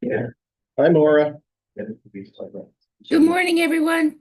Yeah. Hi, Maura. Good morning, everyone.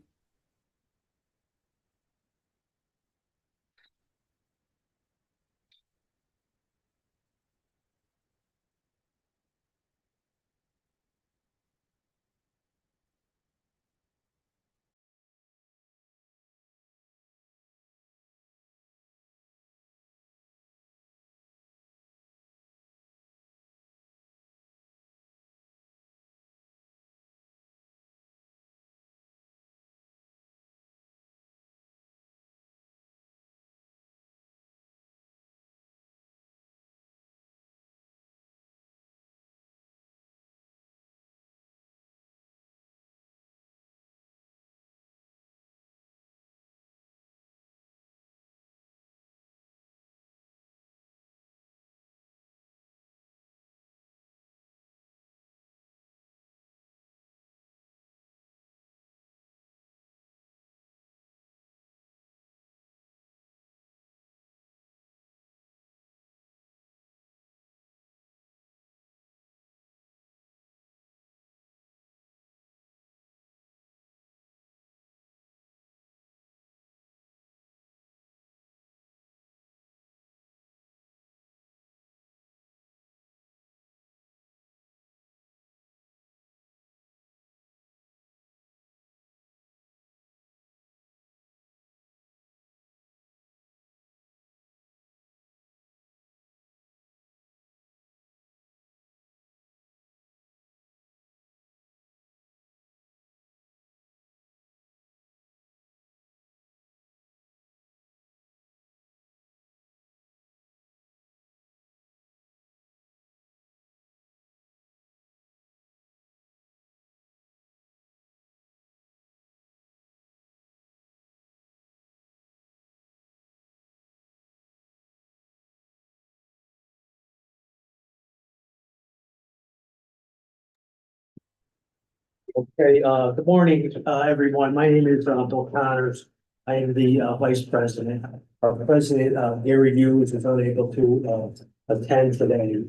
Okay, good morning, everyone. My name is Bill Connors. I am the vice president. Our president, Gary Hughes, is unable to attend today.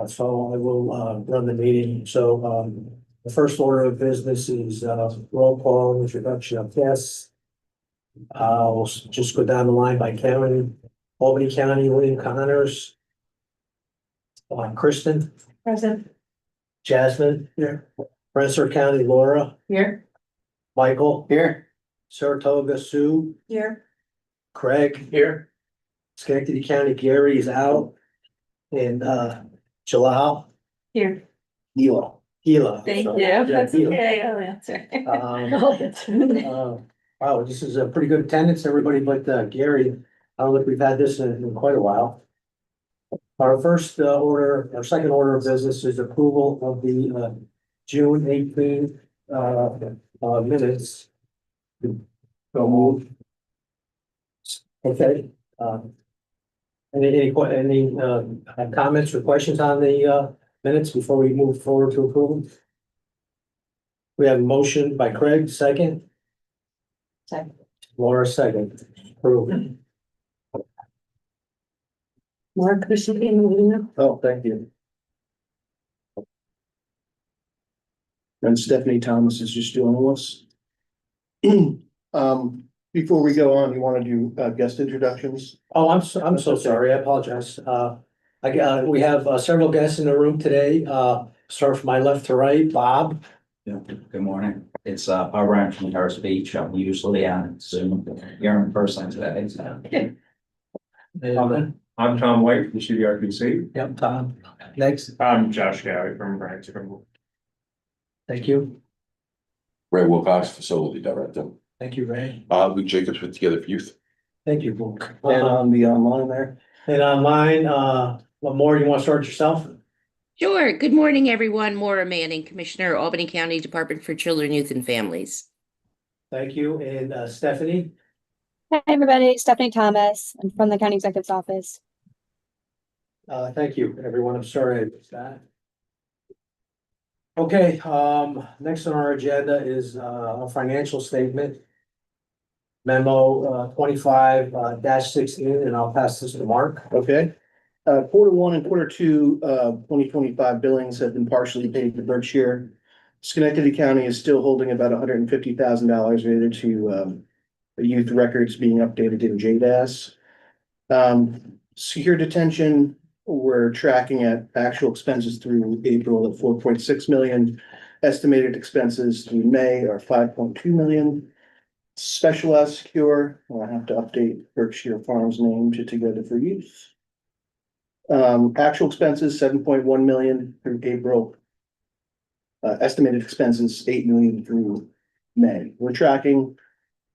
So I will run the meeting. So the first order of business is roll call, introduction of guests. We'll just go down the line by county. Albany County, William Connors. Kristen. Present. Jasmine. Here. Rensselaer County, Laura. Here. Michael. Here. Saratoga, Sue. Here. Craig. Here. Schenectady County, Gary is out. And Jalal. Here. Gila. Thank sorry. you. Yeah, That's Gila. okay. I'll answer. Wow, this is a pretty good attendance, everybody but Gary. I don't think we've had this in quite a while. Our second order of business is approval of the June 18 minutes. So moved. Okay. Any comments or questions on the minutes before we move forward to approval? We have a motion by Craig, second. Second. Laura, second. Approve. Mark, this should be in the meeting. Oh, thank you. And Stephanie Thomas is just doing this. Before we go on, you want to do guest introductions? Oh, I'm so sorry. I apologize. We have several guests in the room today. Start from my left to right. Bob. Yeah, good morning. It's Bob Ryan from Harris Beach. I'm usually on Zoom here in person today. So. And, I'm Tom White from CDRPC. yep, Tom. Next. I'm Josh Gowie from Branson. Thank you. Ray Wilcox, Facility Director. Thank you, Ray. Luke Jacobs with Together for Youth. Thank you, Luke. And on the online there? And online, what more, you want to start yourself? Sure. Good morning, everyone. Maura Manning, Commissioner, Albany County Department for Children, Youth, and Families. Thank you. And Stephanie. Hi, everybody. Stephanie Thomas. I'm from the County Executive's Office. Thank you, everyone. I'm sorry I missed that. Okay, next on our agenda is a financial statement. Memo 25 -16, and I'll pass this to Mark. Okay. Quarter one and quarter two, 2025 billings have been partially paid to Berkshire. Schenectady County is still holding about $150,000 related to, the youth records being updated in JDAS. Secure detention, we're tracking at actual expenses through April of 4.6 million. Estimated expenses through May are 5.2 million. Specialized secure, I have to update Berkshire Farms name to Together for Youth. Actual expenses, 7.1 million through April. Estimated expenses, 8 million through May. We're tracking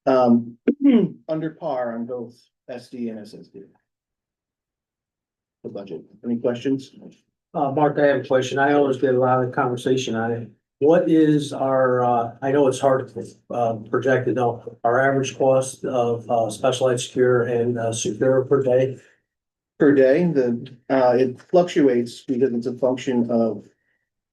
under par on both SD and SSD. The budget. Any questions? Mark, I have a question. I always get a lot of conversation on it. What is our, I know it's hard to project it out, our average cost of specialized secure and secure per day? Per day, it fluctuates because it's a function of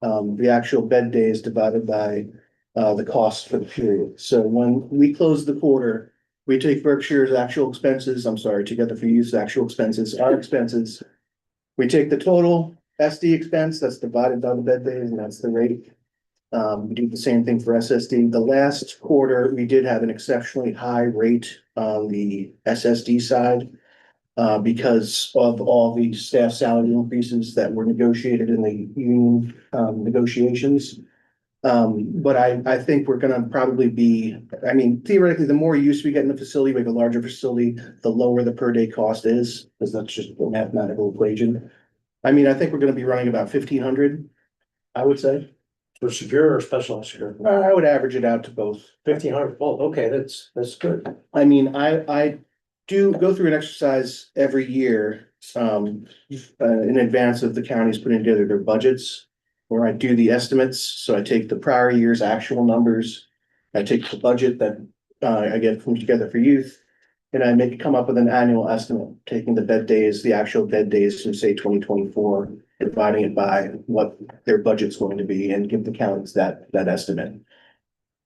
the actual bed days divided by the cost for the period. So when we close the quarter, we take Berkshire's actual expenses, Together for Youth's actual expenses, our expenses. We take the total SD expense that's divided by the bed days, and that's the rate. We do the same thing for SSD. The last quarter, we did have an exceptionally high rate on the SSD side because of all the staff salary increases that were negotiated in the union negotiations. But I think we're gonna probably be, I mean, theoretically, the more use we get in the facility, we have a larger facility, the lower the per day cost is, because that's just a mathematical equation. I mean, I think we're gonna be running about 1,500, I would say. For secure or specialized secure? I would average it out to both. 1,500, oh, okay, that's good. I mean, I do go through an exercise every year, in advance of the counties putting together their budgets, where I do the estimates. So I take the prior year's actual numbers, I take the budget that I get from Together for Youth, and I come up with an annual estimate, taking the bed days, the actual bed days from say 2024, dividing it by what their budget's going to be, and give the counties that estimate.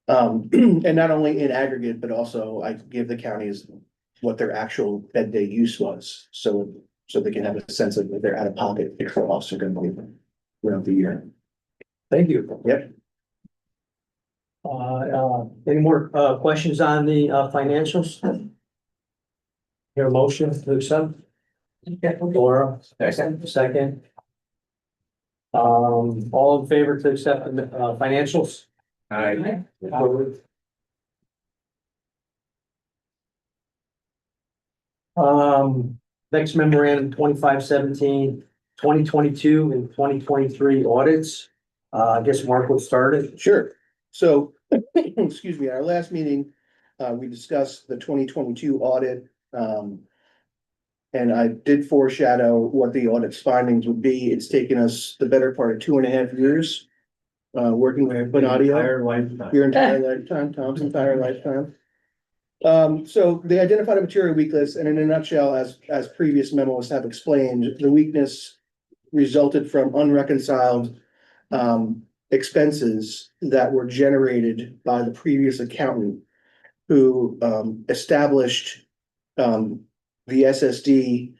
And not only in aggregate, but also I give the counties what their actual bed day use was, so they can have a sense of what their out of pocket costs are gonna be throughout the year. Thank you. Yep. Any more questions on the financials? Your motion to accept? Laura, second. All in favor to accept the financials? Aye. Next memorandum 2517, 2022 and 2023 audits. I guess Mark will start it. Sure. So, excuse me, at our last meeting, we discussed the 2022 audit. And I did foreshadow what the audit's findings would be. It's taken us the better part of 2.5 years, working with Bonadio. Your entire lifetime, Tom's entire lifetime. So they identified a material weakness, and in a nutshell, as previous memos have explained, the weakness resulted from unreconciled expenses that were generated by the previous accountant who established the SSD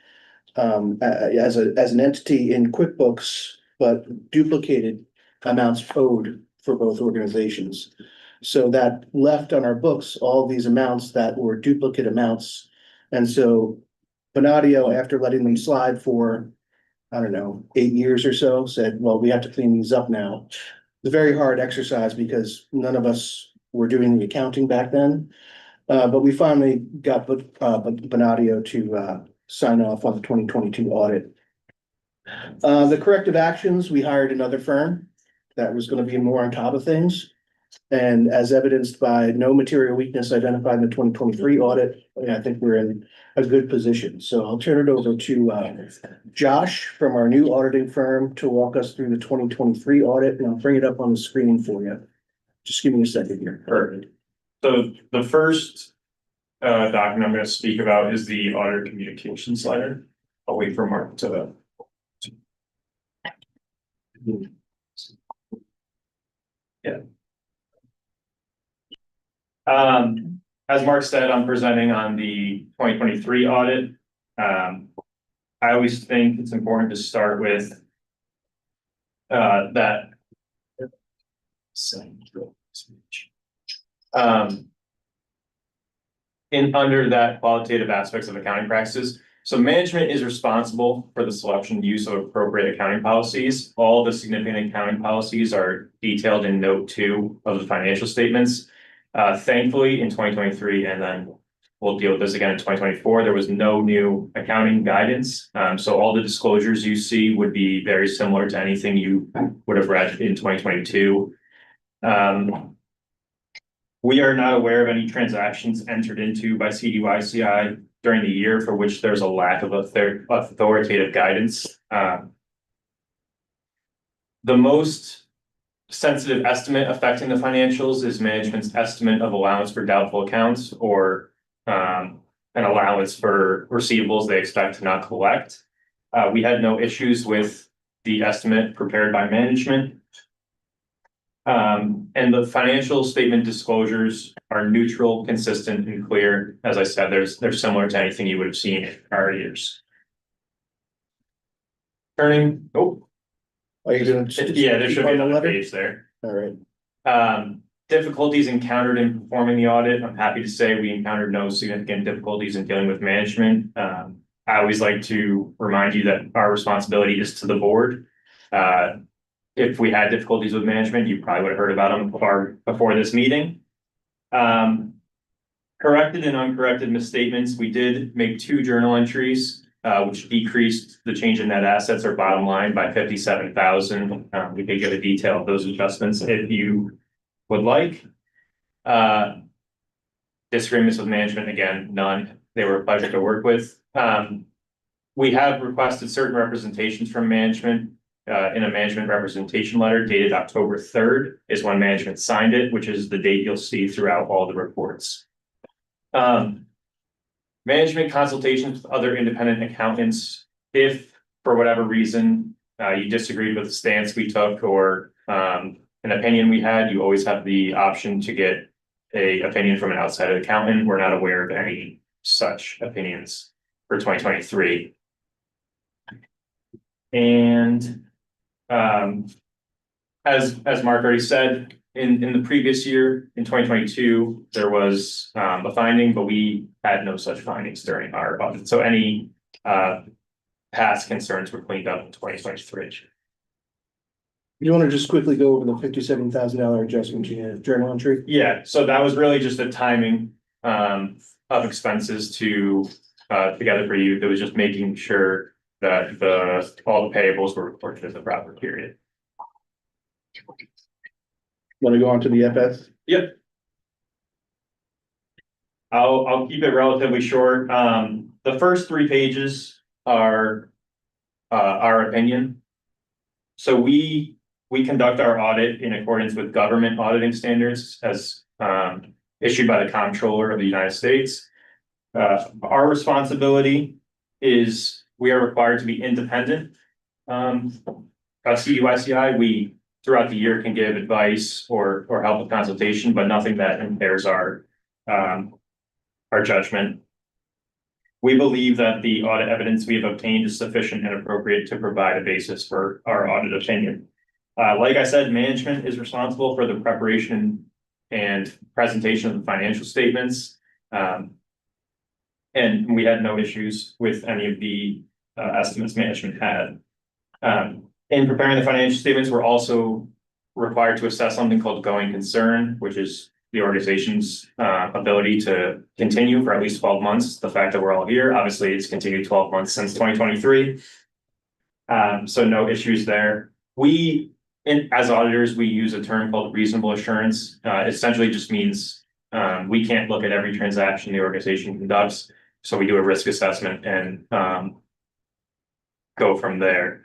as an entity in QuickBooks, but duplicated amounts owed for both organizations. So that left on our books all these amounts that were duplicate amounts. And so Bonadio, after letting them slide for, I don't know, 8 years or so, said, well, we have to clean these up now. It's a very hard exercise because none of us were doing the accounting back then. But we finally got Bonadio to sign off on the 2022 audit. The corrective actions, we hired another firm that was going to be more on top of things. And as evidenced by no material weakness identified in the 2023 audit, I think we're in a good position. So I'll turn it over to Josh from our new auditing firm to walk us through the 2023 audit, and I'll bring it up on the screen for you. Just give me a second here. Perfect. So the first document I'm going to speak about is the auditor communications letter. I'll wait for Mark to. Yeah. As Mark said, I'm presenting on the 2023 audit. I always think it's important to start with that. Um. In under that qualitative aspects of accounting practices. So management is responsible for the selection and use of appropriate accounting policies. All the significant accounting policies are detailed in note 2 of the financial statements. Thankfully, in 2023, and then we'll deal with this again in 2024, there was no new accounting guidance. So all the disclosures you see would be very similar to anything you would have read in 2022. We are not aware of any transactions entered into by CDYCI during the year for which there's a lack of authoritative guidance. The most sensitive estimate affecting the financials is management's estimate of allowance for doubtful accounts, or an allowance for receivables they expect to not collect. We had no issues with the estimate prepared by management. And the financial statement disclosures are neutral, consistent, and clear. As I said, they're similar to anything you would have seen in prior years. Turning, Are you doing? yeah, there should be on the another letter? page there. All right. Difficulties encountered in performing the audit. I'm happy to say we encountered no significant difficulties in dealing with management. I always like to remind you that our responsibility is to the board. If we had difficulties with management, you probably would have heard about them before this meeting. Corrected and uncorrected misstatements. We did make 2 journal entries, which decreased the change in net assets or bottom line by 57,000. We could give a detail of those adjustments if you would like. Disagreements with management, again, none. They were a pleasure to work with. We have requested certain representations from management. In a management representation letter dated October 3rd is when management signed it, which is the date you'll see throughout all the reports. Management consultations with other independent accountants. If for whatever reason you disagreed with the stance we took or an opinion we had, you always have the option to get an opinion from an outside accountant. We're not aware of any such opinions for 2023. And as Mark already said, in the previous year, in 2022, there was a finding, but we had no such findings during our audit. So any past concerns were cleaned up in 2023. You want to just quickly go over the $57,000 adjustment to your journal entry? Yeah, so that was really just a timing of expenses to together for you. It was just making sure that all the payables were reported at the proper period. Want to go on to the FS? Yep. I'll keep it relatively short. The first 3 pages are our opinion. So we conduct our audit in accordance with government auditing standards as issued by the Comptroller of the United States. Our responsibility is we are required to be independent. CDYCI, we throughout the year can give advice or help with consultation, but nothing that impairs our judgment. We believe that the audit evidence we have obtained is sufficient and appropriate to provide a basis for our audit opinion. Like I said, management is responsible for the preparation and presentation of the financial statements. And we had no issues with any of the estimates management had. In preparing the financial statements, we're also required to assess something called going concern, which is the organization's ability to continue for at least 12 months. The fact that we're all here, obviously it's continued 12 months since 2023. So no issues there. As auditors, we use a term called reasonable assurance. It essentially just means we can't look at every transaction the organization conducts. So we do a risk assessment and go from there.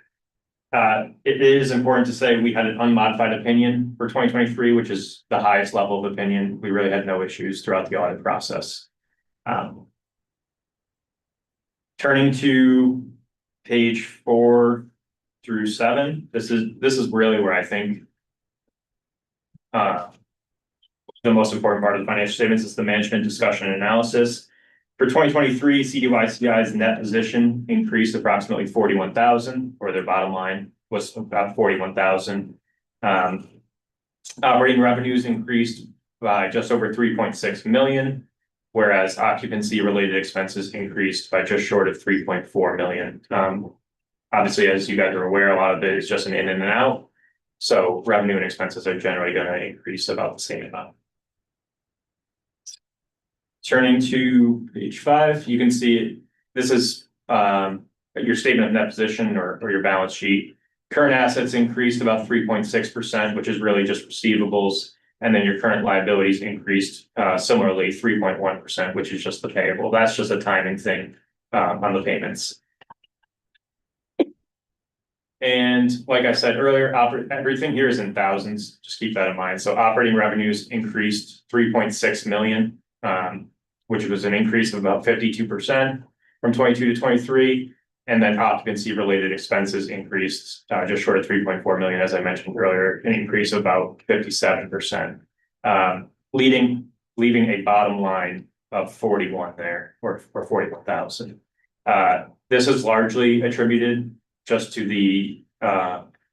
It is important to say we had an unmodified opinion for 2023, which is the highest level of opinion. We really had no issues throughout the audit process. Turning to page 4 through 7, this is really where I think the most important part of the financial statements is the management discussion and analysis. For 2023, CDYCI's net position increased approximately 41,000, or their bottom line was about 41,000. Operating revenues increased by just over 3.6 million, whereas occupancy related expenses increased by just short of 3.4 million. Obviously, as you guys are aware, a lot of it is just an in and out. So revenue and expenses are generally going to increase about the same amount. Turning to page 5, you can see this is your statement of net position or your balance sheet. Current assets increased about 3.6%, which is really just receivables. And then your current liabilities increased similarly 3.1%, which is just the payable. That's just a timing thing on the payments. And like I said earlier, everything here is in thousands. Just keep that in mind. So operating revenues increased 3.6 million, which was an increase of about 52% from 22 to 23. And then occupancy related expenses increased just short of 3.4 million, as I mentioned earlier, an increase of about 57%, leaving a bottom line of 41 there, or 41,000. This is largely attributed just to the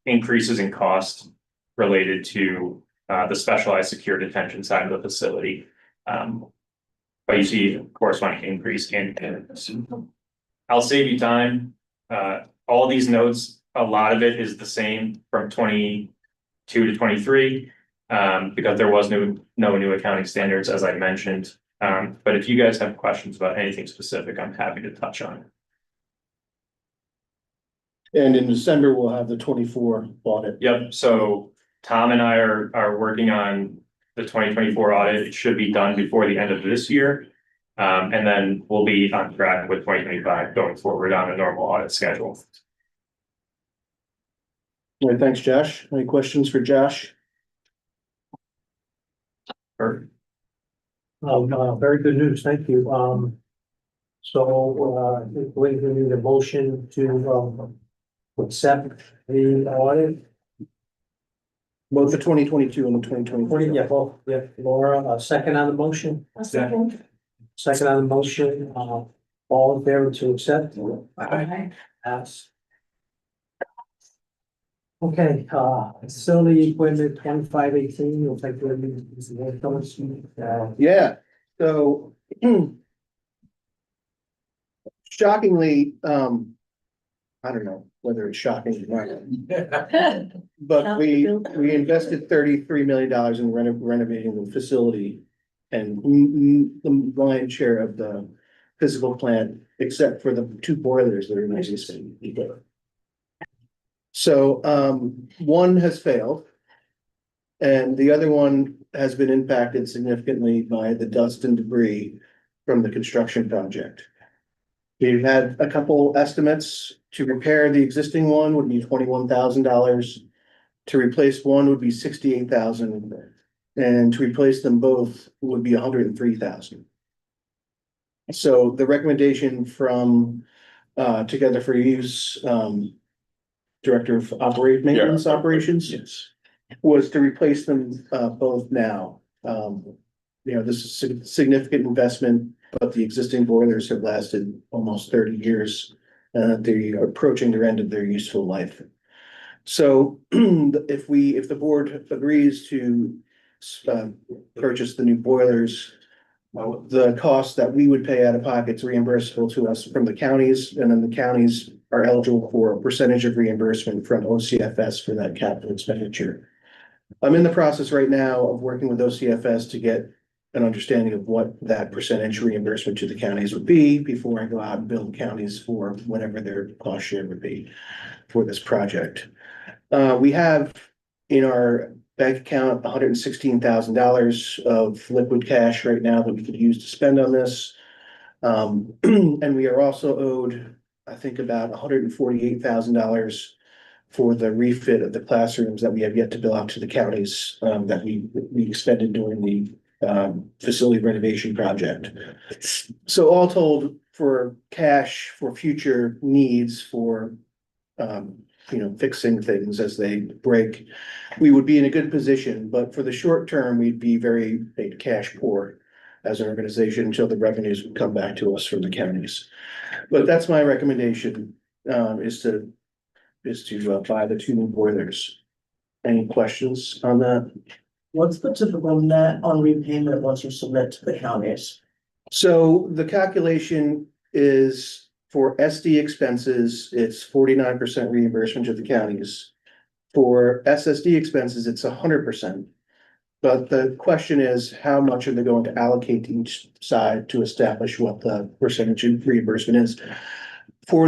increases in cost related to the specialized secure detention side of the facility. But you see a corresponding increase in payments. I'll save you time. All these notes, a lot of it is the same from 22 to 23, because there was no new accounting standards, as I mentioned. But if you guys have questions about anything specific, I'm happy to touch on it. And in December, we'll have the 24 audit. Yep, so Tom and I are working on the 2024 audit. It should be done before the end of this year. And then we'll be on track with 2025 going forward on a normal audit schedule. All right, thanks, Josh. Any questions for Josh? Perfect. Very good news, thank you. I believe we need a motion to accept the audit. Both the 2022 and the 2023. Yeah, both, yeah, Laura, second on the motion. Second on the motion, all in favor to accept? Aye. Pass. Okay, facility equipment 2518, you'll take the. Yeah, so shockingly, I don't know whether it's shocking or not. But we invested $33 million in renovating the facility and the lion's share of the physical plant, except for the 2 boilers that are in existing. So one has failed and the other one has been impacted significantly by the dust and debris from the construction project. We've had a couple estimates. To repair the existing one would be $21,000. To replace one would be $68,000. And to replace them both would be $103,000. So the recommendation from Together for Use, Director of Maintenance Operations, Yes. was to replace them both now. This is a significant investment, but the existing boilers have lasted almost 30 years. They are approaching their end of their useful life. So if the board agrees to purchase the new boilers, the cost that we would pay out of pocket is reimbursable to us from the counties, and then the counties are eligible for a percentage of reimbursement from OCFS for that capital expenditure. I'm in the process right now of working with OCFS to get an understanding of what that percentage reimbursement to the counties would be before I go out and bill counties for whatever their cost share would be for this project. We have in our bank account $116,000 of liquid cash right now that we could use to spend on this. And we are also owed, I think, about $148,000 for the refit of the classrooms that we have yet to bill out to the counties that we expended during the facility renovation project. So all told, for cash for future needs for fixing things as they break, we would be in a good position, but for the short term, we'd be very cash poor. as an organization until the revenues would come back to us from the counties. But that's my recommendation, is to buy the two new boilers. Any questions on that? What's the typical net on repayment once you submit to the counties? So the calculation is for SD expenses, it's 49% reimbursement to the counties. For SSD expenses, it's 100%. But the question is, how much are they going to allocate to each side to establish what the percentage of reimbursement is? For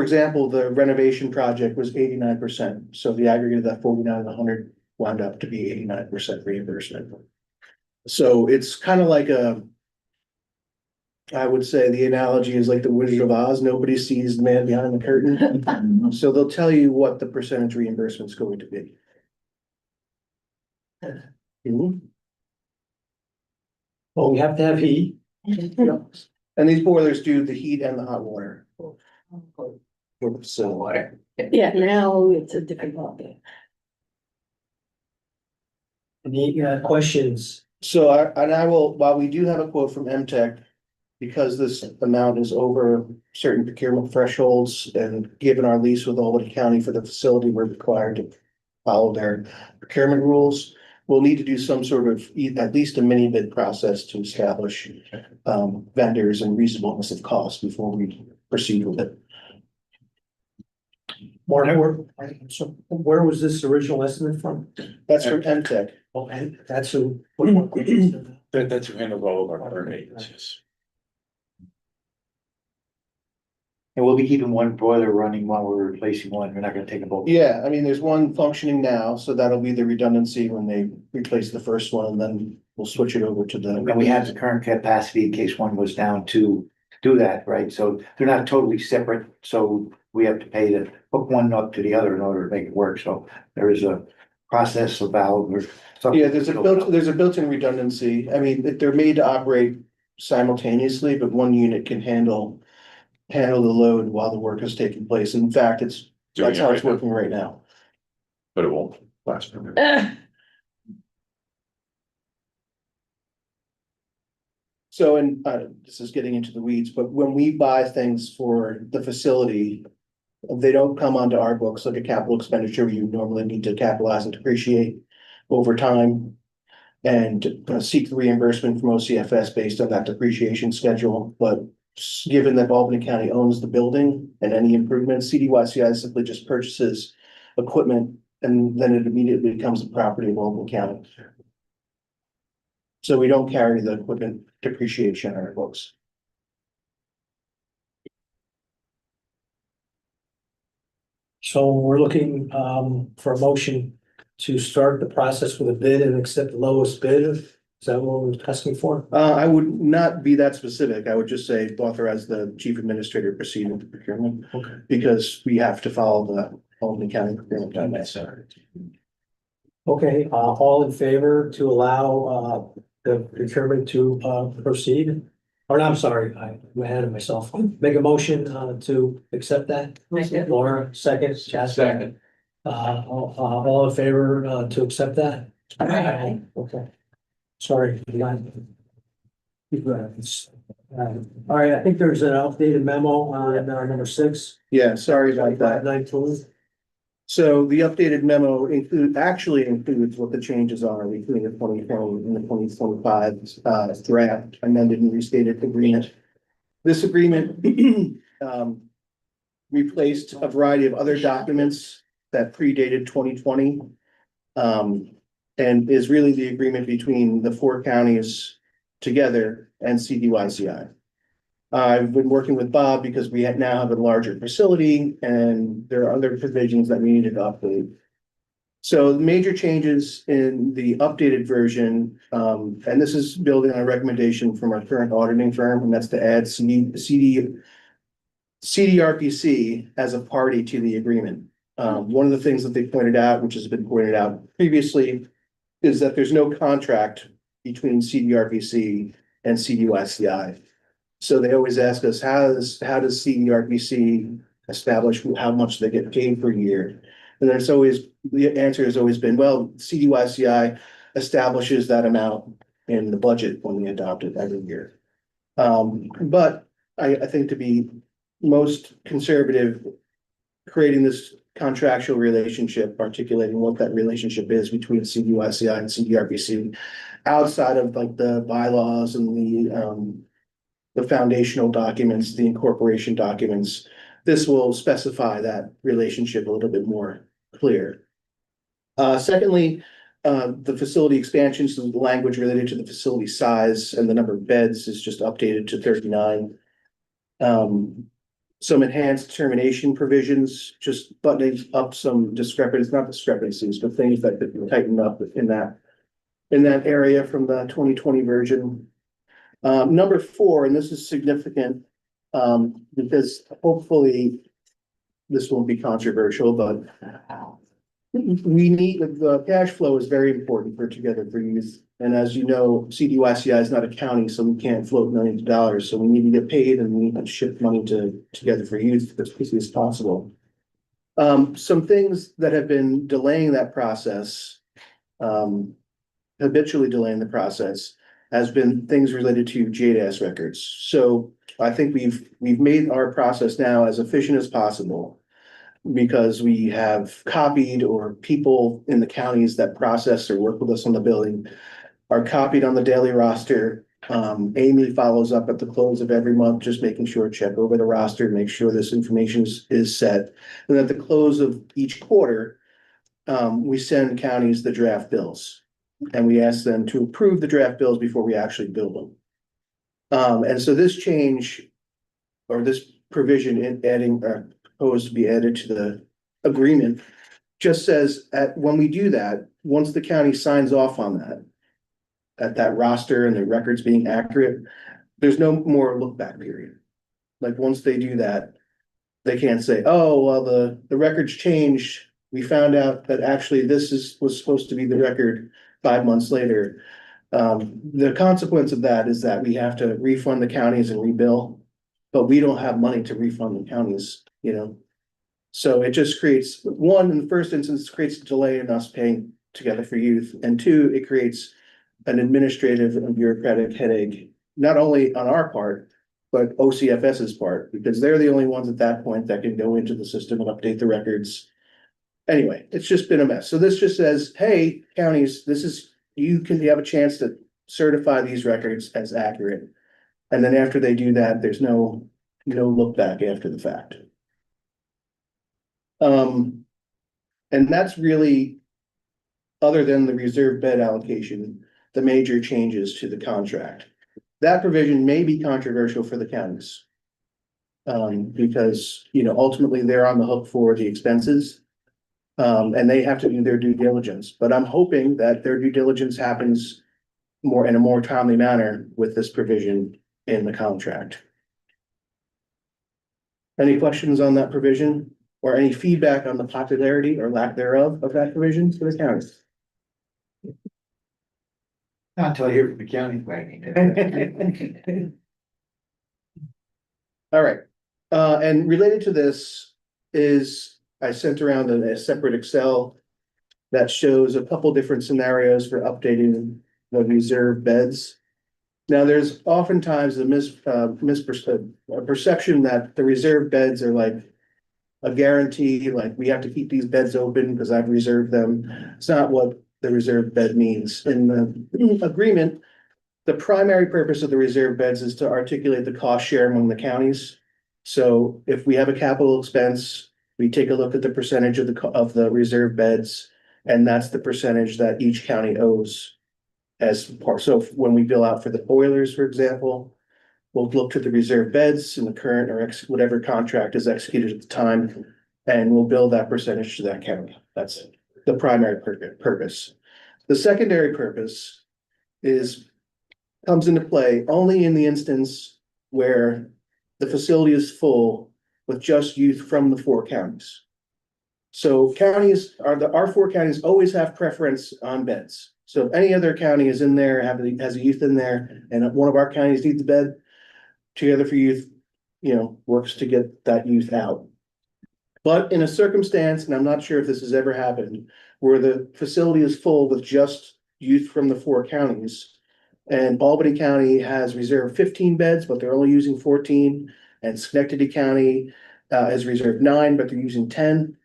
example, the renovation project was 89%, so the aggregate of that 49 and 100 wound up to be 89% reimbursement. So it's kind of like I would say the analogy is like the Wizard of Oz, nobody sees the man behind the curtain. So they'll tell you what the percentage reimbursement is going to be. Mhm. Well, we have to have heat. And these boilers do the heat and the hot water. So, Yeah, now it's a different ballgame. Any questions? so I will, while we do have a quote from MTech, because this amount is over certain procurement thresholds and given our lease with Albany County for the facility, we're required to follow their procurement rules. We'll need to do some sort of, at least a mini bid process to establish vendors and reasonableness of cost before we proceed with it. Mark, so where was this original estimate from? That's from MTech. Oh, and that's who. That's who handles all of our current agencies. And we'll be keeping one boiler running while we're replacing one. We're not gonna take a both. Yeah, I mean, there's one functioning now, so that'll be the redundancy when they replace the first one, and then we'll switch it over to the. And we have the current capacity in case one goes down to do that, right? So they're not totally separate, so we have to pay to hook one up to the other in order to make it work. So there is a process, a valve or something. Yeah, there's a built-in redundancy. I mean, they're made to operate simultaneously, but one unit can handle the load while the work is taking place. In fact, that's how it's working right now. But it won't last forever. So, and this is getting into the weeds, but when we buy things for the facility, they don't come onto our books like a capital expenditure. You normally need to capitalize and depreciate over time and seek the reimbursement from OCFS based on that depreciation schedule. But given that Albany County owns the building and any improvements, CDYCI simply just purchases equipment and then it immediately becomes the property of Albany County. So we don't carry the equipment depreciation on our books. So we're looking for a motion to start the process with a bid and accept the lowest bid. Is that what we're asking for? I would not be that specific. I would just say authorize the chief administrator to proceed with the procurement. Okay. Because we have to follow the Albany County procurement guidelines. Okay, all in favor to allow the procurement to proceed? Or no, I'm sorry, I'm ahead of myself. Make a motion to accept that. Laura, second, Chas. Second. All in favor to accept that? Aye. Okay. Sorry. All right, I think there's an updated memo on number 6. Yeah, sorry about that. 19. So the updated memo actually includes what the changes are between the 2020 and the 2025 draft amended and restated agreement. This agreement replaced a variety of other documents that predated 2020 and is really the agreement between the 4 counties together and CDYCI. I've been working with Bob because we now have a larger facility and there are other provisions that we needed to update. So the major changes in the updated version, and this is building on a recommendation from our current auditing firm, and that's to add CDRPC as a party to the agreement. One of the things that they pointed out, which has been pointed out previously, is that there's no contract between CDRPC and CDYCI. So they always ask us, how does CDRPC establish how much they get paid per year? And the answer has always been, well, CDYCI establishes that amount in the budget when we adopt it every year. But I think to be most conservative, creating this contractual relationship, articulating what that relationship is between CDYCI and CDRPC, outside of like the bylaws and the foundational documents, the incorporation documents, this will specify that relationship a little bit more clear. Secondly, the facility expansions, the language related to the facility size and the number of beds is just updated to 39. Some enhanced termination provisions, just buttoning up some discrepancies, not discrepancies, but things that could tighten up in that area from the 2020 version. Number 4, and this is significant, because hopefully this won't be controversial, but we need, the cash flow is very important for Together for Youth. And as you know, CDYCI is not a county, so we can't float millions of dollars. So we need to get paid and we need to ship money to Together for Youth as quickly as possible. Some things that have been delaying that process, habitually delaying the process, has been things related to JDAS records. So I think we've made our process now as efficient as possible, because we have copied, or people in the counties that process or work with us on the building are copied on the daily roster. Amy follows up at the close of every month, just making sure, check over the roster, make sure this information is set. And at the close of each quarter, we send counties the draft bills. And we ask them to approve the draft bills before we actually bill them. And so this change, or this provision in adding, proposed to be added to the agreement, just says when we do that, once the county signs off on that, at that roster and the records being accurate, there's no more look back period. Like once they do that, they can't say, oh, well, the records changed. We found out that actually this was supposed to be the record 5 months later. The consequence of that is that we have to refund the counties and rebill, but we don't have money to refund the counties, you know? So it just creates, one, in the first instance, creates a delay in us paying Together for Youth. And 2, it creates an administrative and bureaucratic headache, not only on our part, but OCFS's part, because they're the only ones at that point that can go into the system and update the records. Anyway, it's just been a mess. So this just says, hey, counties, you have a chance to certify these records as accurate. And then after they do that, there's no look back after the fact. And that's really, other than the reserve bed allocation, the major changes to the contract. That provision may be controversial for the counties. Because, ultimately they're on the hook for the expenses. And they have to do their due diligence, but I'm hoping that their due diligence happens in a more timely manner with this provision in the contract. Any questions on that provision, or any feedback on the popularity or lack thereof of that provision for the counties? Not until I hear from the county. All right, and related to this is, I sent around a separate Excel that shows a couple different scenarios for updating the reserve beds. Now, there's oftentimes a perception that the reserve beds are like a guarantee, like we have to keep these beds open because I've reserved them. It's not what the reserve bed means. In the agreement, the primary purpose of the reserve beds is to articulate the cost share among the counties. So if we have a capital expense, we take a look at the percentage of the reserve beds, and that's the percentage that each county owes as part. So when we bill out for the boilers, for example, we'll look to the reserve beds in the current or whatever contract is executed at the time, and we'll bill that percentage to that county. That's the primary purpose. The secondary purpose comes into play only in the instance where the facility is full with just youth from the 4 counties. So our 4 counties always have preference on beds. So if any other county is in there, has a youth in there, and one of our counties needs a bed, Together for Youth, works to get that youth out. But in a circumstance, and I'm not sure if this has ever happened, where the facility is full with just youth from the 4 counties, And Albany County has reserved 15 beds, but they're only using 14. And Schenectady County has reserved 9, but they're using 10.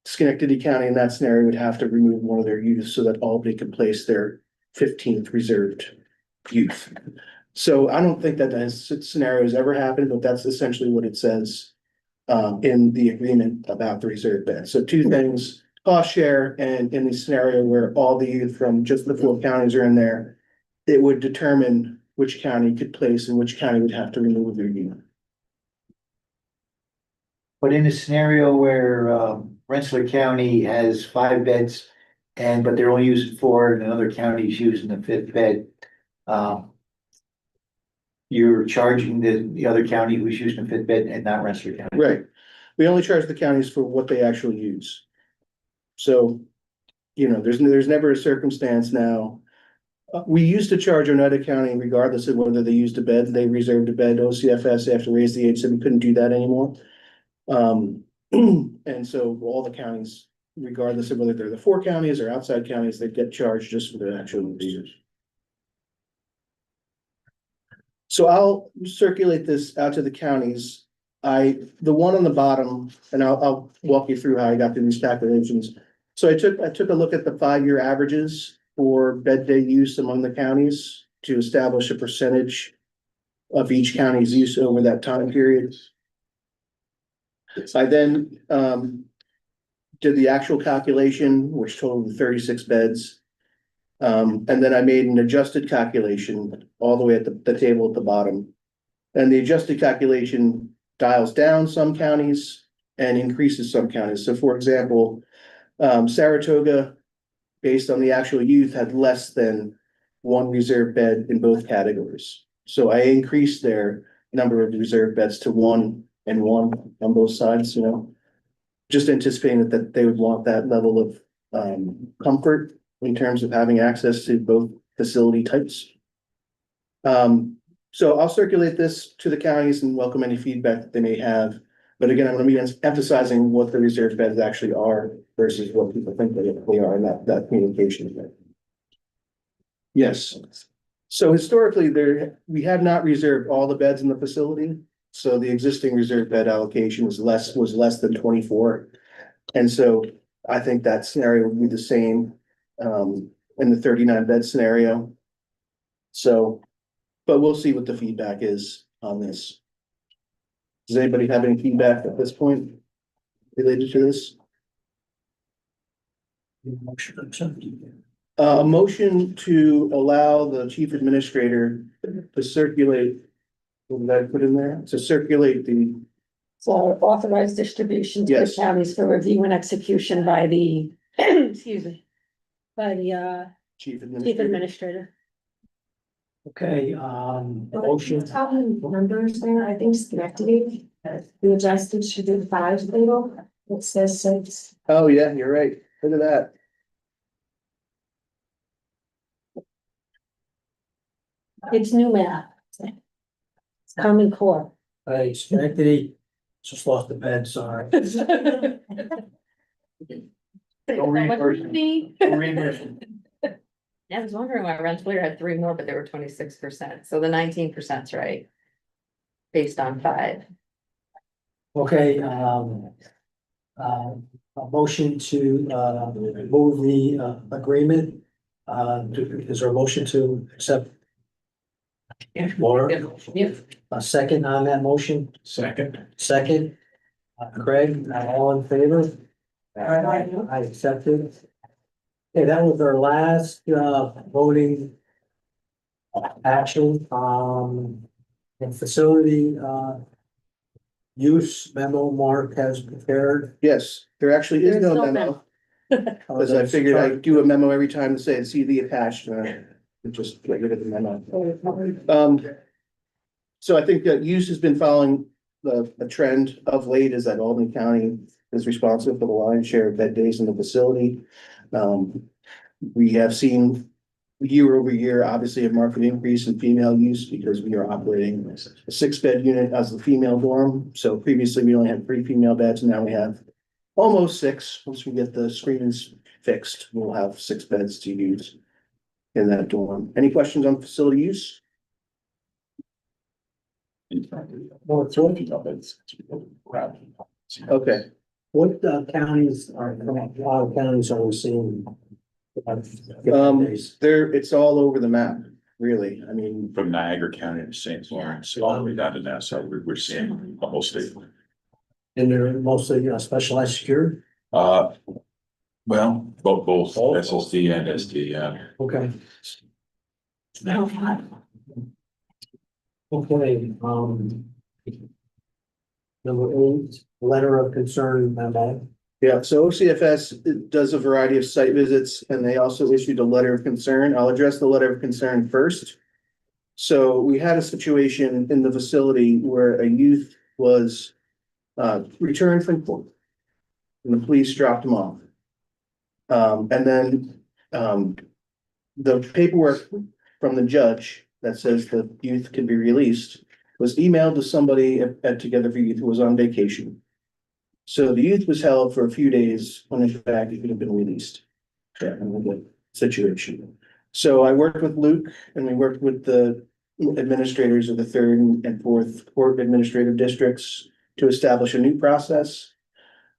Schenectady County in that scenario would have to remove one of their youths so that Albany can place their 15th reserved youth. So I don't think that scenario has ever happened, but that's essentially what it says in the agreement about the reserve bed. So two things, cost share, and in the scenario where all the youth from just the 4 counties are in there, it would determine which county could place and which county would have to remove their youth. But in a scenario where Rensselaer County has 5 beds but they're only using 4 and another county is using the 5th bed. You're charging the other county who's using the 5th bed and not Rensselaer County. Right. We only charge the counties for what they actually use. So, there's never a circumstance now. We used to charge Oneida County regardless of whether they used a bed, they reserved a bed. OCFS after raised the age said we couldn't do that anymore. And so all the counties, regardless of whether they're the 4 counties or outside counties, they get charged just for their actual users. So I'll circulate this out to the counties. The one on the bottom, and I'll walk you through how I got to these calculations. So I took a look at the 5-year averages for bed day use among the counties to establish a percentage of each county's use over that time period. I then did the actual calculation, which totaled 36 beds. And then I made an adjusted calculation all the way at the table at the bottom. And the adjusted calculation dials down some counties and increases some counties. So for example, Saratoga, based on the actual youth, had less than 1 reserve bed in both categories. So I increased their number of reserve beds to 1 and 1 on both sides, just anticipating that they would want that level of comfort in terms of having access to both facility types. So I'll circulate this to the counties and welcome any feedback that they may have. But again, I'm going to be emphasizing what the reserve beds actually are versus what people think they are in that communication. Yes. So historically, we have not reserved all the beds in the facility. So the existing reserve bed allocation was less than 24. And so I think that scenario would be the same in the 39 bed scenario. So, but we'll see what the feedback is on this. Does anybody have any feedback at this point related to this? A motion to allow the chief administrator to circulate, what did I put in there? To circulate the, So authorized distribution to the Yes. counties for review and execution by the, excuse me, by the chief chief administrator. administrator. Okay, motion, How many numbers there? I think Schenectady, the adjusted should do 5 label. It says 6. Oh, yeah, you're right. Look at that. It's new math. It's Common Core. hey, Schenectady, just lost the bed, sorry. Don't reimburse them. Don't reimburse them. I was wondering why Rensselaer had 3 more, but they were 26%. So the 19%'s right. Based on 5. Okay, a motion to move the agreement. Is there a motion to accept? Laura, Yep. a second on that motion? Second. Second. Craig, all in favor? I accept it. Okay, that was our last voting action, and facility use memo Mark has prepared. Yes, there actually is There's no no memo. Because I figured I'd do a memo every time to say see the attached, just get rid of the memo. So I think that use has been following the trend of late is that Albany County is responsible for the lion's share of bed days in the facility. We have seen year over year, obviously a marked increase in female use because we are operating a 6-bed unit as the female dorm. So previously we only had 3 female beds and now we have almost 6. Once we get the screens fixed, we'll have 6 beds to use. in that dorm. Any questions on facility use? Well, it's Okay, what counties are, a lot of counties are we seeing? it's all over the map, really. I mean, From Niagara County to St. Lawrence, all the way down to Nassau, we're seeing the whole state. And they're mostly specialized security? Well, both SSD and SD, yeah. Okay. Okay, number 8, letter of concern memo. yeah, so OCFS does a variety of site visits and they also issued a letter of concern. I'll address the letter of concern first. So we had a situation in the facility where a youth was returned from court. And the police dropped him off. And then the paperwork from the judge that says the youth can be released was emailed to somebody at Together for Youth who was on vacation. So the youth was held for a few days when in fact he could have been released. Yeah, in a good situation. So I worked with Luke and we worked with the administrators of the 3rd and 4th court administrative districts to establish a new process.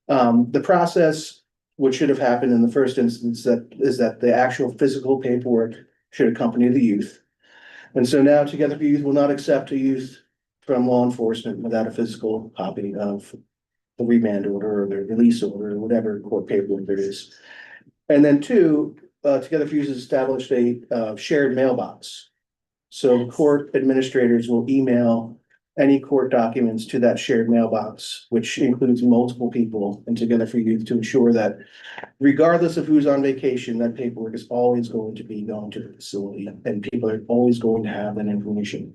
The process, what should have happened in the first instance, is that the actual physical paperwork should accompany the youth. And so now Together for Youth will not accept a youth from law enforcement without a physical copy of the remand order or the release order or whatever court paperwork there is. And then 2, Together for Youth has established a shared mailbox. So court administrators will email any court documents to that shared mailbox, which includes multiple people and Together for Youth to ensure that regardless of who's on vacation, that paperwork is always going to be going to the facility and people are always going to have that information.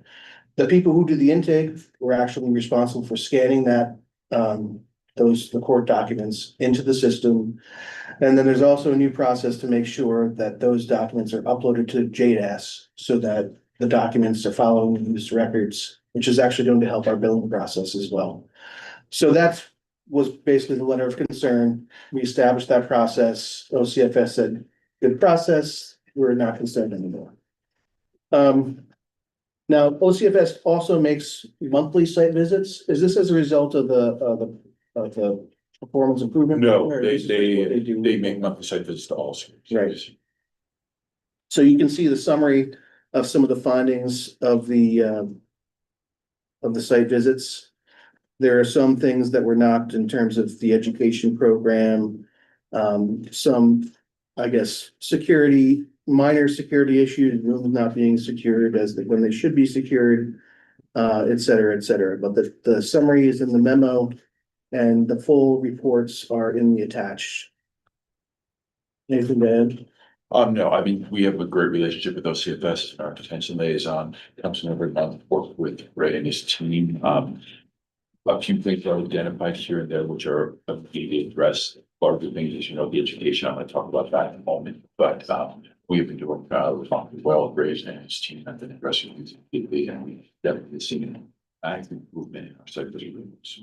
The people who do the intake were actually responsible for scanning that, the court documents into the system. And then there's also a new process to make sure that those documents are uploaded to JDAS so that the documents are following the use records, which is actually going to help our billing process as well. So that was basically the letter of concern. We established that process. OCFS said, good process, we're not concerned anymore. Now, OCFS also makes monthly site visits. Is this as a result of the performance improvement? No, Or they, is this what do? they make monthly site visits to all schools. Right. So you can see the summary of some of the findings of the site visits. There are some things that were not in terms of the education program, some, I guess, minor security issues, rooms not being secured when they should be secured, et cetera, et cetera. But the summary is in the memo and the full reports are in the attached. Anything to add? No, I mean, we have a great relationship with OCFS, our detention liaison comes in every month, work with Ray and his team. A few things are identified here and there, which are immediately addressed. Part of the things is, the education, I'm gonna talk about that in a moment, but we have been doing well, Ray and his team have been addressing these immediately, and we definitely seen an active improvement in our site visits.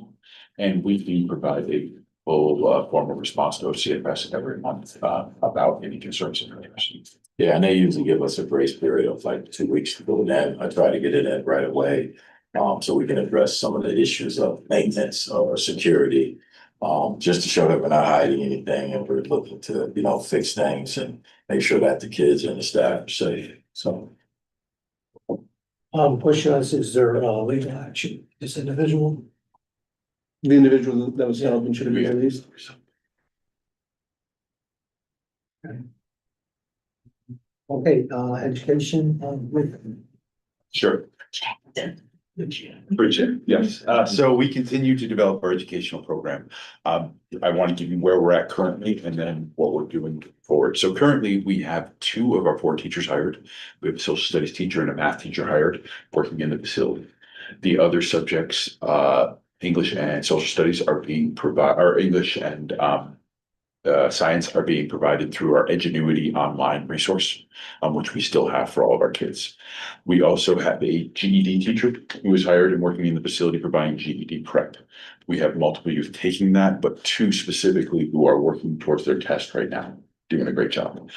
And we do provide a full formal response to OCFS every month about any concerns and questions. Yeah, and they usually give us a grace period of like 2 weeks to go in. I try to get it in right away. So we can address some of the issues of maintenance or security. Just to show that we're not hiding anything and we're looking to, fix things and make sure that the kids and the staff are safe. So. Question is there legal action, this individual? The individual that was held and should have been released. Okay, education, Sure. Appreciate it. Yes. So we continue to develop our educational program. I want to give you where we're at currently and then what we're doing forward. So currently we have 2 of our 4 teachers hired. We have a social studies teacher and a math teacher hired working in the facility. The other subjects, English and social studies are being provided, or English and science are being provided through our Edgenuity online resource, which we still have for all of our kids. We also have a GED teacher who was hired and working in the facility providing GED prep. We have multiple youth taking that, but 2 specifically who are working towards their test right now, doing a great job.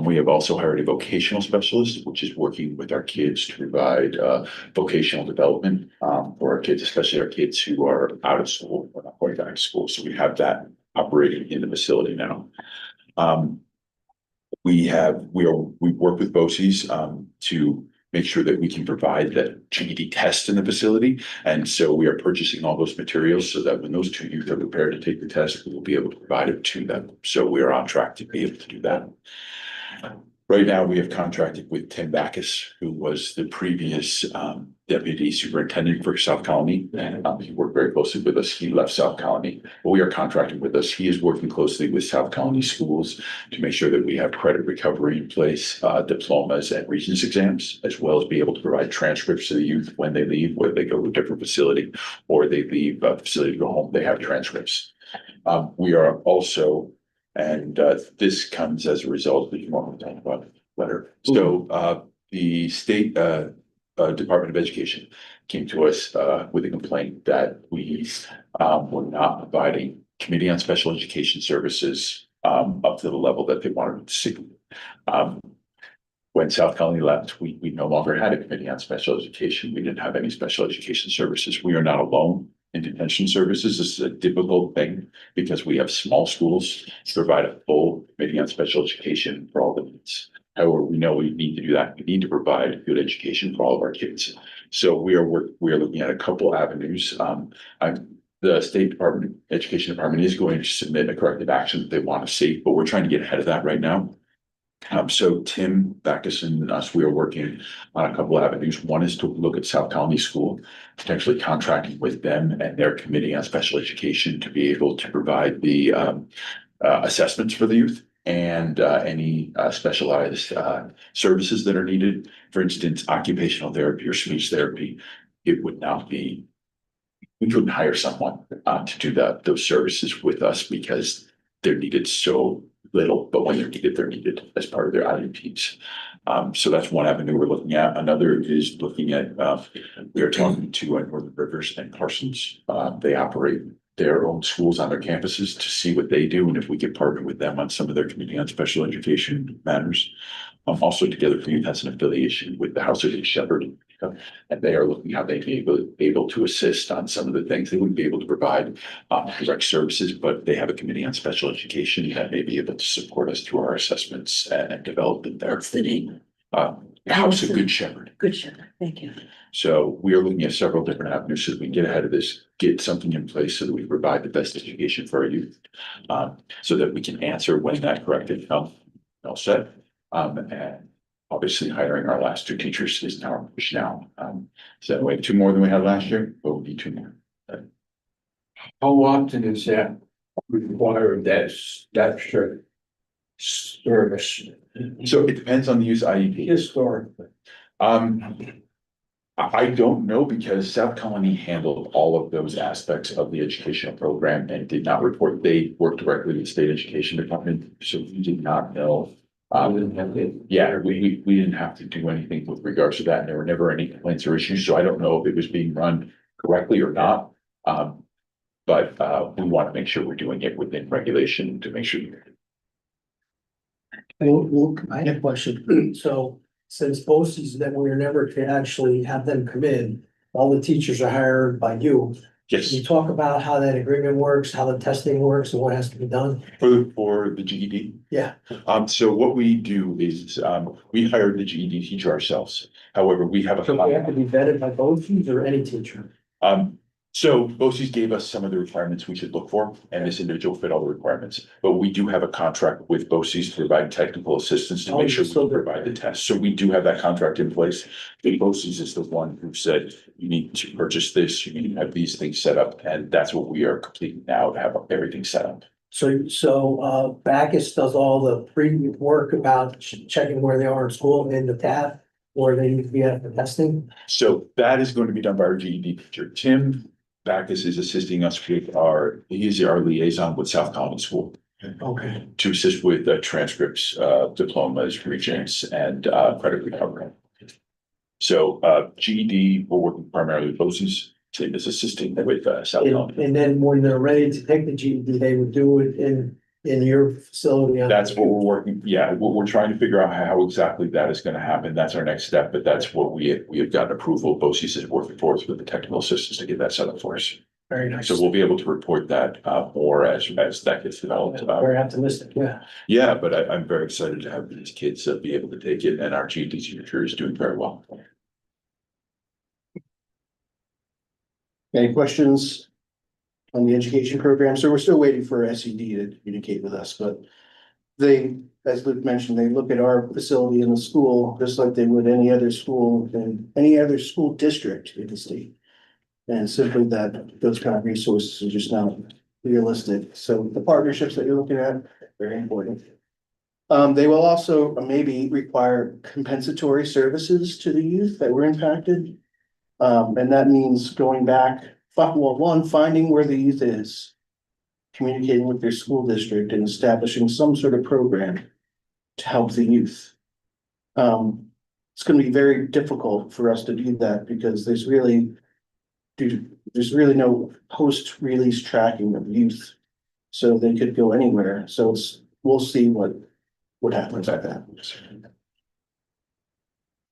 We have also hired a vocational specialist, which is working with our kids to provide vocational development for our kids, especially our kids who are out of school or not going back to school. So we have that operating in the facility now. We work with BOCES to make sure that we can provide that GED test in the facility. And so we are purchasing all those materials so that when those two youth are prepared to take the test, we will be able to provide it to them. So we are on track to be able to do that. Right now, we have contracted with Tim Backus, who was the previous deputy superintendent for South Colony. And he worked very closely with us. He left South Colony, but we are contracting with us. He is working closely with South Colony schools to make sure that we have credit recovery in place, diplomas and Regents exams, as well as be able to provide transcripts to the youth when they leave, whether they go to a different facility or they leave a facility to go home, they have transcripts. We are also, and this comes as a result of the moment talk about letter. So the state Department of Education came to us with a complaint that we were not providing Committee on Special Education services up to the level that they wanted to see. When South Colony left, we no longer had a Committee on Special Education. We didn't have any special education services. We are not alone in detention services. This is a difficult thing because we have small schools to provide a full Committee on Special Education for all the needs. However, we know we need to do that. We need to provide good education for all of our kids. So we are looking at a couple avenues. The State Department, Education Department is going to submit a corrective action that they want to see, but we're trying to get ahead of that right now. So Tim Backus and us, we are working on a couple of avenues. One is to look at South Colony School, potentially contracting with them and their Committee on Special Education to be able to provide the assessments for the youth and any specialized services that are needed. For instance, occupational therapy or speech therapy. It would not be, we couldn't hire someone to do those services with us because they're needed so little, but when they're needed as part of their IEPs. So that's one avenue we're looking at. Another is looking at, we are talking to Northern Rivers and Parsons. They operate their own schools on their campuses to see what they do and if we can partner with them on some of their Committee on Special Education matters. Also, Together for Youth has an affiliation with the House of Shepherd, and they are looking how they may be able to assist on some of the things they wouldn't be able to provide direct services, but they have a Committee on Special Education that may be able to support us through our assessments and development there. What's the name? House of Good Shepherd. Good Shepherd. Thank you. So we are looking at several different avenues so that we can get ahead of this, get something in place so that we provide the best education for our youth, so that we can answer when that corrective health set. And obviously hiring our last two teachers is now our push now. So we have two more than we had last year, but we need two more. How often is that required, that service So it depends on the use IEP. historically? I don't know because South Colony handled all of those aspects of the educational program and did not report. They worked directly with the state education department, so we did not know. Yeah, we didn't have to do anything with regards to that. And there were never any complaints or issues, so I don't know if it was being run correctly or not. But we want to make sure we're doing it within regulation to make sure. I have a question. So since BOCES that we're never to actually have them come in, all the teachers are hired by you. Yes. Can you talk about how that agreement works, how the testing works and what has to be done? For the GED? Yeah. So what we do is, we hired the GED teacher ourselves. However, we have So they have to be vetted by BOCES or any teacher? So BOCES gave us some of the requirements we should look for, and this individual fit all the requirements. But we do have a contract with BOCES to provide technical assistance to make sure we provide the test. So we do have that contract in place. The BOCES is the one who said, you need to purchase this, you need to have these things set up, and that's what we are completing now to have everything set up. So Backus does all the pre-work about checking where they are in school in the tab, where they need to be at the testing? So that is going to be done by our GED teacher. Tim Backus is assisting us with he is our liaison with South Colony School. Okay. To assist with transcripts, diplomas, regents, and credit recovery. So GED, we're working primarily with BOCES. Tim is assisting with South Colony. And then when they're ready to take the GED, they would do it in in your facility? That's what we're working, yeah, we're trying to figure out how exactly that is gonna happen. That's our next step, but that's what we have gotten approval. BOCES is working forth with the technical assistants to get that set up for us. Very nice. So we'll be able to report that more as that gets developed. Very optimistic, yeah. Yeah, but I'm very excited to have these kids be able to take it, and our GED signature is doing very well. Any questions on the education program? So we're still waiting for SED to communicate with us, but they, as Luke mentioned, they look at our facility in the school just like they would any other school in any other school district in the state. And simply that those kind of resources are just not realistic. So the partnerships that you're looking at, very important. They will also maybe require compensatory services to the youth that were impacted. And that means going back, finding where the youth is, communicating with their school district and establishing some sort of program to help the youth. It's gonna be very difficult for us to do that because there's really no post-release tracking of youth. So they could go anywhere. So we'll see what happens at that.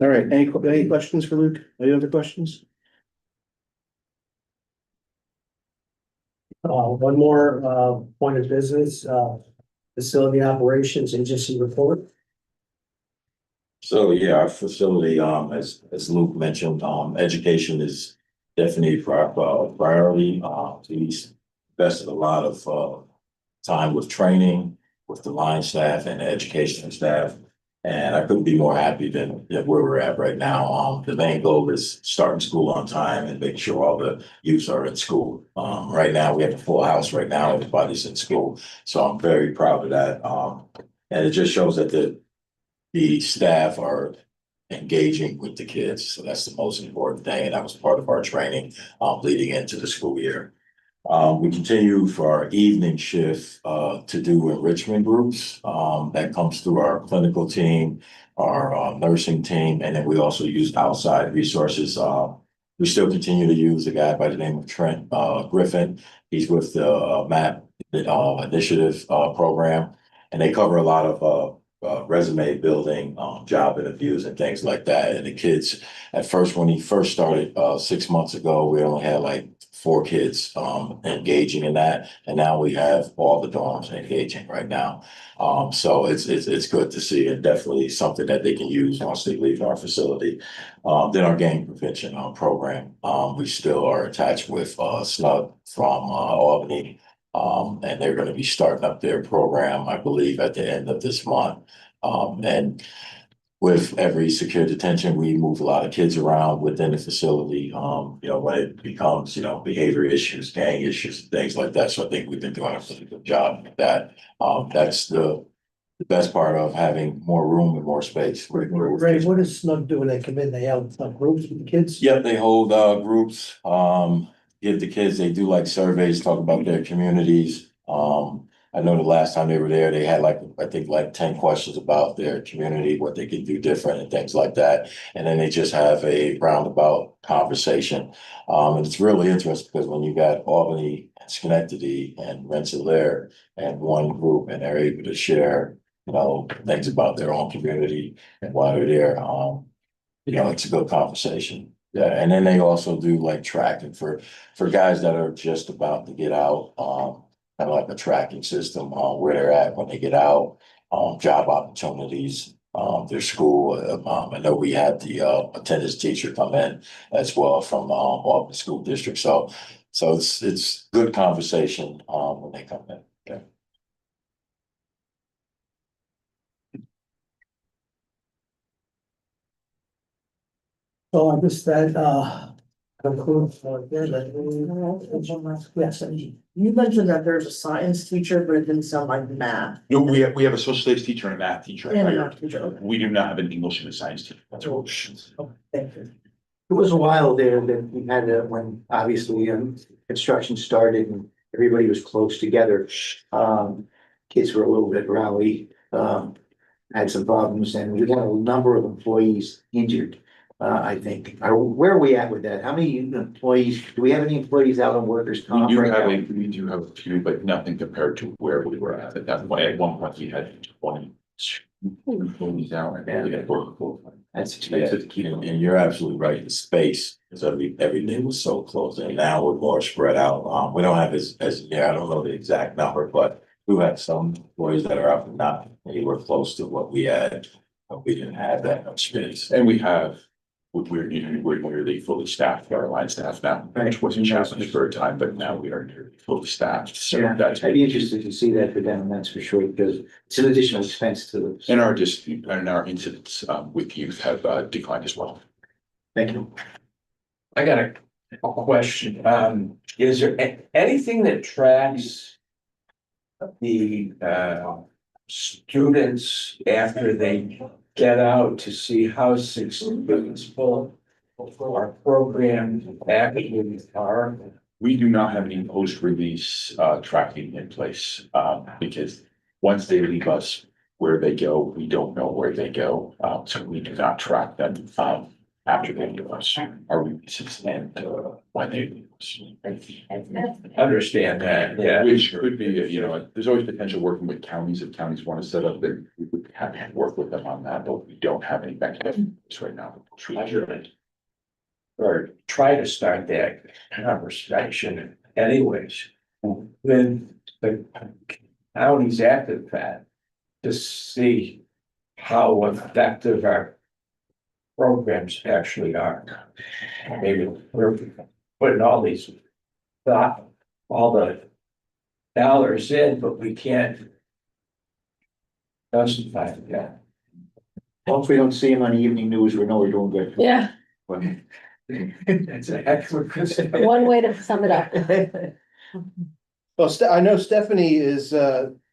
All right, any questions for Luke? Any other questions? One more, point of business, facility operations agency report. So yeah, our facility, as Luke mentioned, education is definitely priority. He's invested a lot of time with training, with the line staff and the education staff. And I couldn't be more happy than where we're at right now. The main goal is starting school on time and making sure all the youths are in school. Right now, we have a full house right now, everybody's in school. So I'm very proud of that. And it just shows that the staff are engaging with the kids. So that's the most important thing. And that was part of our training leading into the school year. We continue for our evening shift to do enrichment groups. That comes through our clinical team, our nursing team, and then we also use outside resources. We still continue to use a guy by the name of Trent Griffin. He's with the MAP initiative program, and they cover a lot of resume building, job interviews and things like that. And the kids, at first, when he first started 6 months ago, we only had like 4 kids engaging in that, and now we have all the dorms engaging right now. So it's good to see, and definitely something that they can use once they leave our facility. Then our gang prevention program, we still are attached with SNUG from Albany. And they're going to be starting up their program, I believe, at the end of this month. And with every secure detention, we move a lot of kids around within the facility, when it becomes, behavior issues, gang issues, things like that. So I think we've been doing a really good job with that. That's the best part of having more room and more space. Ray, what does SNUG do when they come in? They have groups with the kids? Yep, they hold groups, give the kids, they do like surveys, talk about their communities. I know the last time they were there, they had I think 10 questions about their community, what they could do different and things like that. And then they just have a roundabout conversation. And it's really interesting because when you got Albany and Schenectady and Rensselaer and one group, and they're able to share, things about their own community and why they're there, it's a good conversation. Yeah, and then they also do like tracking for guys that are just about to get out, kind of like a tracking system on where they're at when they get out, job opportunities, their school. I know we had the attendance teacher come in as well from Albany School District. So it's good conversation when they come in. Yeah. So I guess that concludes. Yes, You mentioned that there's a science teacher, but it didn't sound like math. No, we have a social studies teacher and a math teacher. And a math teacher, okay. We do not have an English and a science teacher. That's what. Thank you. It was a while there that we had, when obviously construction started and everybody was close together. Kids were a little bit rowdy, had some problems, and we had a number of employees injured. I think. Where are we at with that? How many employees, do we have any employees out on workers' comp right now? We do have a few, but nothing compared to where we were at that point. At one point, we had 20 employees out. And we had full. That's expensive to keep them. And you're absolutely right, the space, because everything was so close, and now we're more spread out. We don't have I don't know the exact number, but we have some employees that are up and not anywhere close to what we had. But we didn't have that much space. And we're nearly fully staffed, our line staff now, which was a challenge for a time, but now we are nearly fully staffed. So Yeah, that's. I'd be interested to see that for them, that's for sure, because it's an additional expense to them. And our incidents with youth have declined as well. Thank you. I got a question. Is there anything that tracks the students after they get out to see how successful our programs actually are? We do not have any post-release tracking in place because once they leave us, where they go, we don't know where they go. So we do not track them after they leave us, our releases and when they leave us. Understand that, yeah. Which could be, there's always potential working with counties. If counties want to set up, then we would have to work with them on that, but we don't have any mechanisms right now. Or try to start that conversation anyways. When the counties after that, to see how effective our programs actually are. Maybe we're putting all the dollars in, but we can't justify it yet. Hopefully we don't see them on the evening news, we know we're doing good. Yeah, It's a heck of a question. one way to sum it up. Well, I know Stephanie is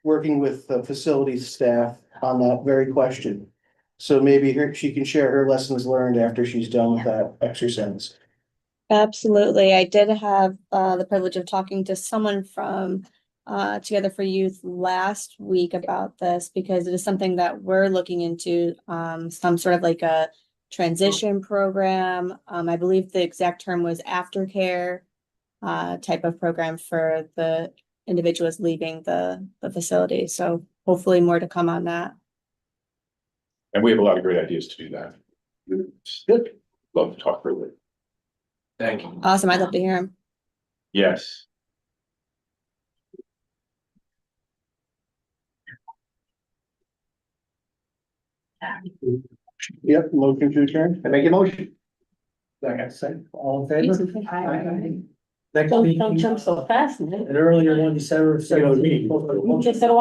working with facilities staff on that very question. So maybe she can share her lessons learned after she's done with that exercise. Absolutely. I did have the privilege of talking to someone from Together for Youth last week about this, because it is something that we're looking into, some sort of like a transition program. I believe the exact term was aftercare type of program for the individuals leaving the facility. So hopefully more to come on that. And we have a lot of great ideas to do that. Good. Love to talk further. Thank you. Awesome. I'd love to hear him. Yes. Yep, motion to adjourn. I make a motion. Second, all in favor? Next Don't meeting, jump so fast, man. an earlier one, December 17th. You just said a while.